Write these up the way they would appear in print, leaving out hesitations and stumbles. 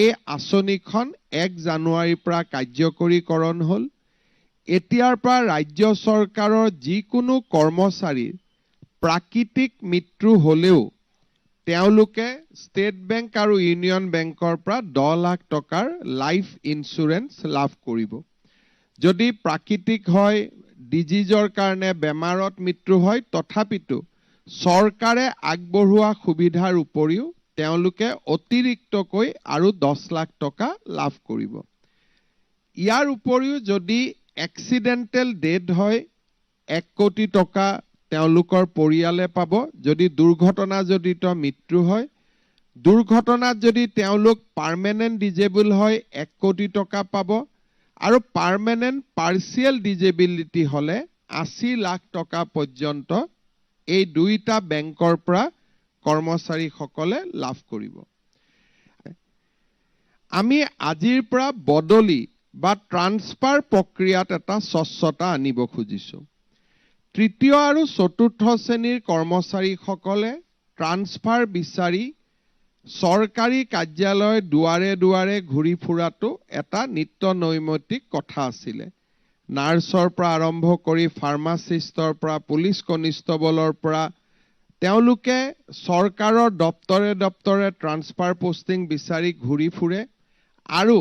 এই আঁচনিখন 1 জানুৱাৰীৰ পৰা কাৰ্যকৰীকৰণ হ'ল। এতিয়াৰ পৰা ৰাজ্য চৰকাৰৰ যিকোনো কৰ্মচাৰীৰ প্ৰাকৃতিক মৃত্যু হ'লেও তেওঁলোকে ষ্টেট বেংক আৰু ইউনিয়ন বেংকৰ পৰা 10 লাখ টকাৰ লাইফ ইন্সুৰেন্স লাভ কৰিব। যদি প্ৰাকৃতিক হয়, ডিজিজৰ কাৰণে বেমাৰত মৃত্যু হয়, তথাপিতো চৰকাৰে আগবঢ়োৱা সুবিধাৰ উপৰিও তেওঁলোকে অতিৰিক্তকৈ আৰু 10 লাখ টকা লাভ কৰিব। ইয়াৰ উপৰিও যদি এক্সিডেণ্টেল ডেথ হয় 1 কোটি টকা তেওঁলোকৰ পৰিয়ালে পাব। যদি দুৰ্ঘটনাজনিত মৃত্যু হয়, দুৰ্ঘটনাত যদি তেওঁলোক পাৰ্মানেণ্ট ডিজেবল হয় 1 কোটি টকা পাব আৰু পাৰ্মানেণ্ট পাৰ্চিয়েল ডিজেবিলিটি হলে 80 লাখ টকা পৰ্যন্ত এই দুইটা বেংকৰ পৰা কৰ্মচাৰীসকলে লাভ কৰিব। আমি আজিৰ পৰা বদলি বা ট্ৰান্সফাৰ প্ৰক্ৰিয়াত এটা স্বচ্ছতা আনিব খুজিছো। তৃতীয় আৰু চতুৰ্থ শ্ৰেণীৰ কৰ্মচাৰীসকলে ট্ৰান্সফাৰ বিচাৰি চৰকাৰী কাৰ্যালয় দুৱাৰে দুৱাৰে ঘূৰি ফুৰাটো এটা নিত্য নৈমিত্তিক কথা আছিলে। নাৰ্ছৰ পৰা আৰম্ভ কৰি ফাৰ্মাচিষ্টৰ পৰা পুলিচ কনিষ্টবলৰ পৰা তেওঁলোকে চৰকাৰৰ দপ্তৰে দপ্তৰে ট্ৰান্সফাৰ পোষ্টিং বিচাৰি ঘূৰি ফুৰে আৰু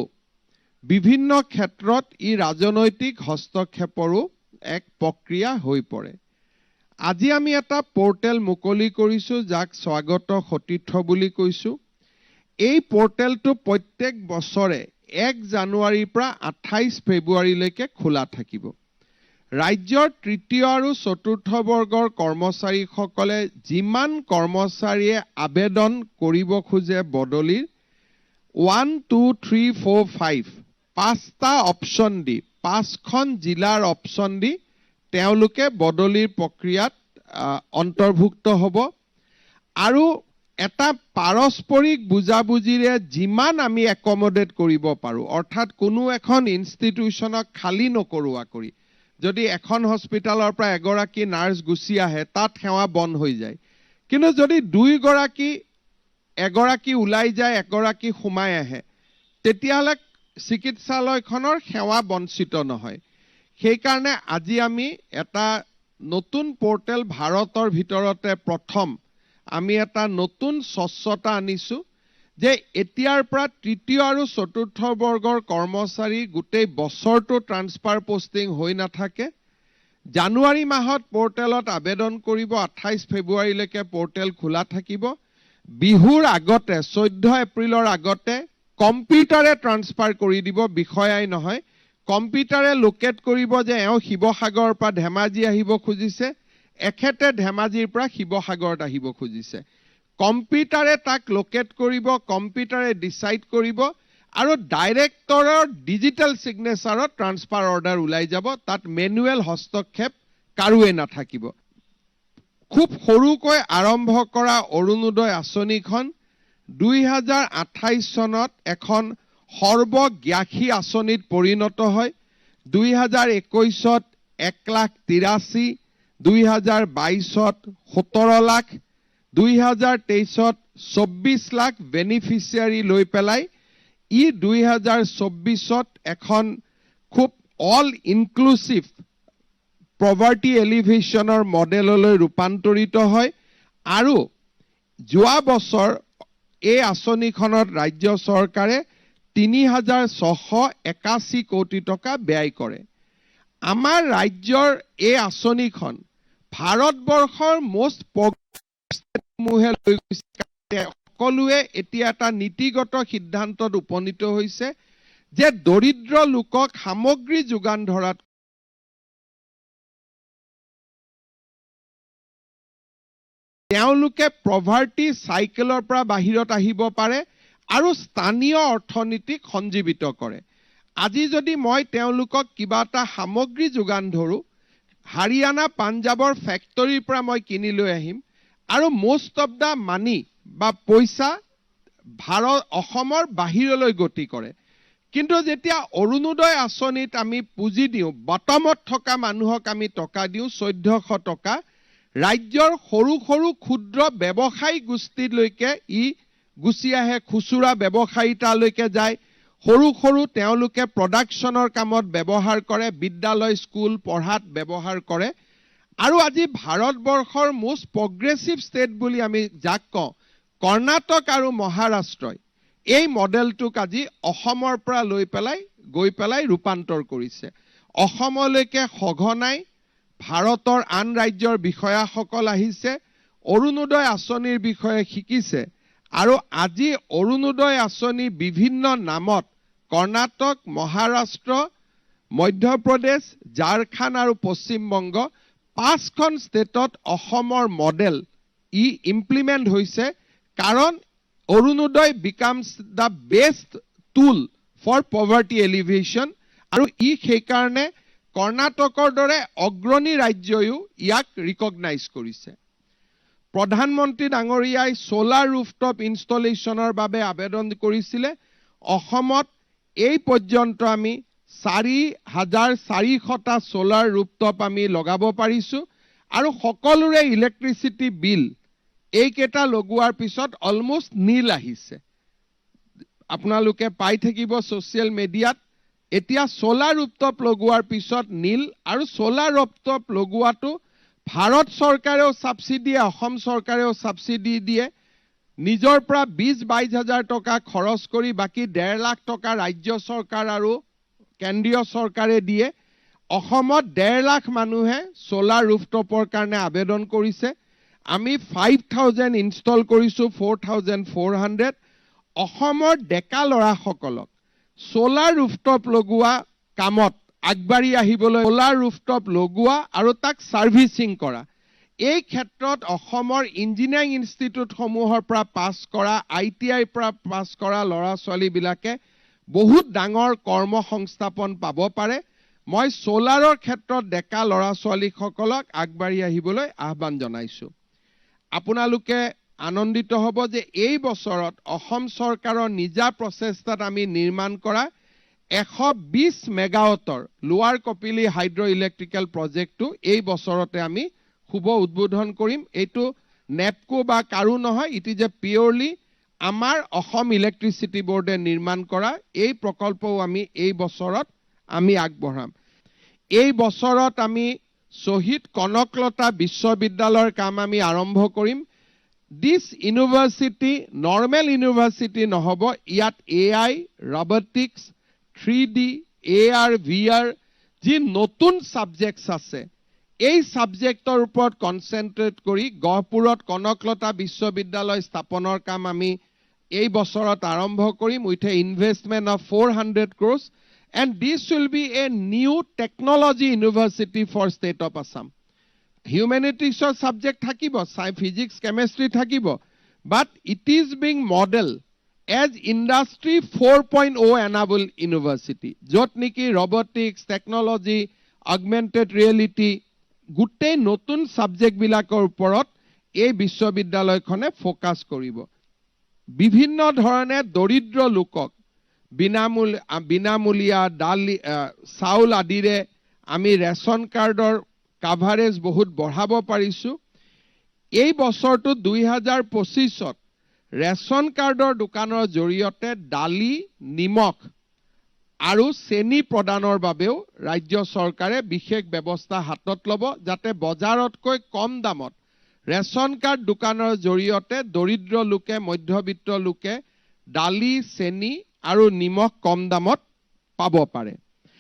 বিভিন্ন ক্ষেত্ৰত ই ৰাজনৈতিক হস্তক্ষেপৰো এক প্ৰক্ৰিয়া হৈ পৰে। আজি আমি এটা পোৰ্টেল মুকলি কৰিছো যাক স্বাগত সতীৰ্থ বুলি কৈছো। এই পোৰ্টেলটো প্ৰত্যেক বছৰে 1 জানুৱাৰীৰ পৰা 28 ফেব্ৰুৱাৰীলৈকে খোলা থাকিব। ৰাজ্যৰ তৃতীয় আৰু চতুৰ্থ বৰ্গৰ কৰ্মচাৰীসকলে যিমান কৰ্মচাৰীয়ে আবেদন কৰিব খোজে বদলিৰ 1, 2, 3, 4, 5 5টা অপশ্যন দি 5খন জিলাৰ অপশ্যন দি তেওঁলোকে বদলিৰ প্ৰক্ৰিয়াত অন্তৰ্ভুক্ত হ'ব আৰু এটা পাৰস্পৰিক বুজাবুজিৰে যিমান আমি একমোডেট কৰিব পাৰো, অৰ্থাৎ কোনো এখন ইনষ্টিটিউচনক খালী নকৰোৱা কৰি যদি এখন হস্পিটালৰ পৰা এগৰাকী নাৰ্ছ গুচি আহে তাত সেৱা বন্ধ হৈ যায়, কিন্তু যদি এগৰাকী ওলাই যায় এগৰাকী সোমাই আহে তেতিয়াহ'লে চিকিৎসালয়খনৰ সেৱা বঞ্চিত নহয়। সেইকাৰণে আজি আমি এটা নতুন পোৰ্টেল ভাৰতৰ ভিতৰতে প্ৰথম আমি এটা নতুন স্বচ্ছতা আনিছো যে এতিয়াৰ পৰা তৃতীয় আৰু চতুৰ্থ বৰ্গৰ কৰ্মচাৰী গোটেই বছৰটো ট্ৰান্সফাৰ পোষ্টিং হৈ নাথাকে। জানুৱাৰী মাহত পোৰ্টেলত আবেদন কৰিব, 28 ফেব্ৰুৱাৰীলৈকে পোৰ্টেল খোলা থাকিব। বিহুৰ আগতে 14 এপ্ৰিলৰ আগতে কম্পিউটাৰে ট্ৰান্সফাৰ কৰি দিব, বিষয়াই নহয়। কম্পিউটাৰে লোকেট কৰিব যে এওঁ শিৱসাগৰৰ পৰা ধেমাজি আহিব খুজিছে, এখেতে ধেমাজিৰ পৰা শিৱসাগৰত আহিব খুজিছে। কম্পিউটাৰে তাক লোকেট কৰিব, কম্পিউটাৰে ডিচাইড কৰিব আৰু ডাইৰেক্টৰৰ ডিজিটেল সিগনেচাৰত ট্ৰান্সফাৰ অৰ্ডাৰ ওলাই যাব। তাত মেনুৱেল হস্তক্ষেপ কাৰোৱে নাথাকিব। খুব সৰুকৈ আৰম্ভ কৰা অৰুণোদয় আঁচনিখন 2028 চনত এখন সৰ্বগ্ৰাসী আঁচনিত পৰিণত হয়। 2021ত 1,83,000, 2022ত 17 লাখ, 2023ত 24 লাখ বেনিফিচিয়াৰী লৈ পেলাই ই 2024ত এখন খুব অল ইনক্লুচিভ পভাৰ্টি এলিভেশ্যনৰ মডেললৈ ৰূপান্তৰিত হয় আৰু যোৱা বছৰ এই আঁচনিখনত ৰাজ্য চৰকাৰে 3,681 কোটি টকা ব্যয় কৰে। আমাৰ ৰাজ্যৰ এই আঁচনিখন ভাৰতবৰ্ষৰ মোষ্ট প্ৰগ্ৰেছিভ লৈ গৈছে। সকলোৱে এতিয়া এটা নীতিগত সিদ্ধান্তত উপনীত হৈছে যে দৰিদ্ৰ লোকক সামগ্ৰী যোগান ধৰাত তেওঁলোকে পভাৰ্টি চাইকেলৰ পৰা বাহিৰত আহিব পাৰে আৰু স্থানীয় অৰ্থনীতিক সঞ্জীৱিত কৰে। আজি যদি মই তেওঁলোকক কিবা এটা সামগ্ৰী যোগান ধৰো, হাৰিয়ানা পাঞ্জাবৰ ফেক্টৰীৰ পৰা মই কিনি লৈ আহিম আৰু মোষ্ট অফ দা মানি বা পইচা অসমৰ বাহিৰলৈ গতি কৰে। কিন্তু যেতিয়া অৰুণোদয় আঁচনিত আমি পুঁজি দিওঁ, বটমত থকা মানুহক আমি টকা দিওঁ 1400 টকা, ৰাজ্যৰ সৰু সৰু ক্ষুদ্ৰ ব্যৱসায়ী গোষ্ঠীলৈকে ই গুচি আহে, খুচুৰা ব্যৱসায়িতালৈকে যায়, সৰু সৰু তেওঁলোকে প্ৰডাকশ্যনৰ কামত ব্যৱহাৰ কৰে, বিদ্যালয় স্কুল পঢ়াত ব্যৱহাৰ কৰে। আৰু আজি ভাৰতবৰ্ষৰ মোষ্ট প্ৰগ্ৰেছিভ ষ্টেট বুলি আমি যাক কওঁ কৰ্ণাটক আৰু মহাৰাষ্ট্ৰই এই মডেলটোক আজি অসমৰ পৰা গৈ পেলাই ৰূপান্তৰ কৰিছে। অসমলৈকে সঘনাই ভাৰতৰ আন ৰাজ্যৰ বিষয়াসকল আহিছে, অৰুণোদয় আঁচনিৰ বিষয়ে শিকিছে, আৰু আজি অৰুণোদয় আঁচনি বিভিন্ন নামত কৰ্ণাটক, মহাৰাষ্ট্ৰ, মধ্যপ্ৰদেশ, ঝাৰখণ্ড আৰু পশ্চিমবংগ 5খন ষ্টেটত অসমৰ মডেল ইমপ্লিমেণ্ট হৈছে, কাৰণ Arunodoi because the best tool for poverty alleviation, আৰু সেইকাৰণে কৰ্ণাটকৰ দৰে অগ্ৰণী ৰাজ্যয়ো ইয়াক ৰিকগনাইজ কৰিছে। প্ৰধানমন্ত্ৰী ডাঙৰীয়াই সোলাৰ ৰুফটপ ইনষ্টলেশ্যনৰ বাবে আবেদন কৰিছিলে। অসমত এই পৰ্যন্ত আমি 4,400টা সোলাৰ ৰুফটপ আমি লগাব পাৰিছোঁ, আৰু সকলোৰে ইলেক্ট্ৰিচিটি বিল এইকেইটা লগোৱাৰ পিছত অলমোষ্ট নীল আহিছে। আপোনালোকে পাই থাকিব ছ'চিয়েল মিডিয়াত। এতিয়া সোলাৰ ৰুফটপ লগোৱাৰ পিছত নীল, আৰু সোলাৰ ৰুফটপ লগোৱাটো ভাৰত চৰকাৰেও ছাবচিডি দিয়ে, অসম চৰকাৰেও ছাবচিডি দিয়ে। নিজৰ পৰা 20-22 হাজাৰ টকা খৰচ কৰি বাকী 1.5 লাখ টকা ৰাজ্য চৰকাৰ আৰু কেন্দ্ৰীয় চৰকাৰে দিয়ে। অসমত 1.5 লাখ মানুহে সোলাৰ ৰুফটপৰ কাৰণে আবেদন কৰিছে। আমি 5,000 ইনষ্টল কৰিছোঁ, 4,400। অসমৰ ডেকা ল'ৰাসকলক সোলাৰ ৰুফটপ লগোৱা কামত আগবাঢ়ি আহিবলৈ, সোলাৰ ৰুফটপ লগোৱা আৰু তাক ছাৰ্ভিচিং কৰা, এই ক্ষেত্ৰত অসমৰ ইঞ্জিনিয়াৰিং ইনষ্টিটিউটসমূহৰ পৰা পাছ কৰা, ITIৰ পৰা পাছ কৰা ল'ৰা ছোৱালীবিলাকে বহুত ডাঙৰ কৰ্ম সংস্থাপন পাব পাৰে। মই সোলাৰৰ ক্ষেত্ৰত ডেকা ল'ৰা ছোৱালীসকলক আগবাঢ়ি আহিবলৈ আহ্বান জনাইছোঁ। আপোনালোকে আনন্দিত হ'ব যে এই বছৰত অসম চৰকাৰৰ নিজা প্ৰচেষ্টাত আমি নিৰ্মাণ কৰা 120 মেগাৱাটৰ লোৱাৰ কপিলী হাইড্ৰ ইলেক্ট্ৰিকেল প্ৰজেক্টটো এই বছৰতে আমি শুভ উদ্বোধন কৰিম। এইটো নেপকো বা কাৰো নহয়, ইট ইজ এ পিয়ৰলি আমাৰ অসম ইলেক্ট্ৰিচিটি বোৰ্ডে নিৰ্মাণ কৰা এই প্ৰকল্পও আমি এই বছৰত আমি আগবঢ়াম। এই বছৰত আমি শ্বহীদ কনকলতা বিশ্ববিদ্যালয়ৰ কাম আমি আৰম্ভ কৰিম। দিছ ইউনিভাৰ্চিটি নৰ্মেল ইউনিভাৰ্চিটি নহ'ব, ইয়াত AI, robotics, 3D, AR, VR যি নতুন ছাবজেক্টছ আছে, এই ছাবজেক্টৰ ওপৰত কনচেনট্ৰেট কৰি গহপুৰত কনকলতা বিশ্ববিদ্যালয় স্থাপনৰ কাম আমি এই বছৰত আৰম্ভ কৰিম with a investment of 400 crores, and this will be a new technology university for state of Assam. Humanities subject থাকিব, physics, chemistry থাকিব, but it is being modeled as industry 4.0 enabled university, য'ত নেকি robotics, technology, augmented reality গোটেই নতুন সাবজেক্টবিলাকৰ ওপৰত এই বিশ্ববিদ্যালয়খনে focus কৰিব। বিভিন্ন ধৰণে দৰিদ্ৰ লোকক বিনামূলীয়া চাউল আদিৰে আমি ৰেচন কাৰ্ডৰ কাভাৰেজ বহুত বঢ়াব পাৰিছোঁ। এই বছৰটো 2025ত ৰেচন কাৰ্ডৰ দোকানৰ জৰিয়তে দালি, নিমখ আৰু চেনি প্ৰদানৰ বাবেও ৰাজ্য চৰকাৰে বিশেষ ব্যৱস্থা হাতত ল'ব, যাতে বজাৰতকৈ কম দামত ৰেচন কাৰ্ড দোকানৰ জৰিয়তে দৰিদ্ৰ লোকে, মধ্যবিত্ত লোকে দালি, চেনি আৰু নিমখ কম দামত পাব পাৰে।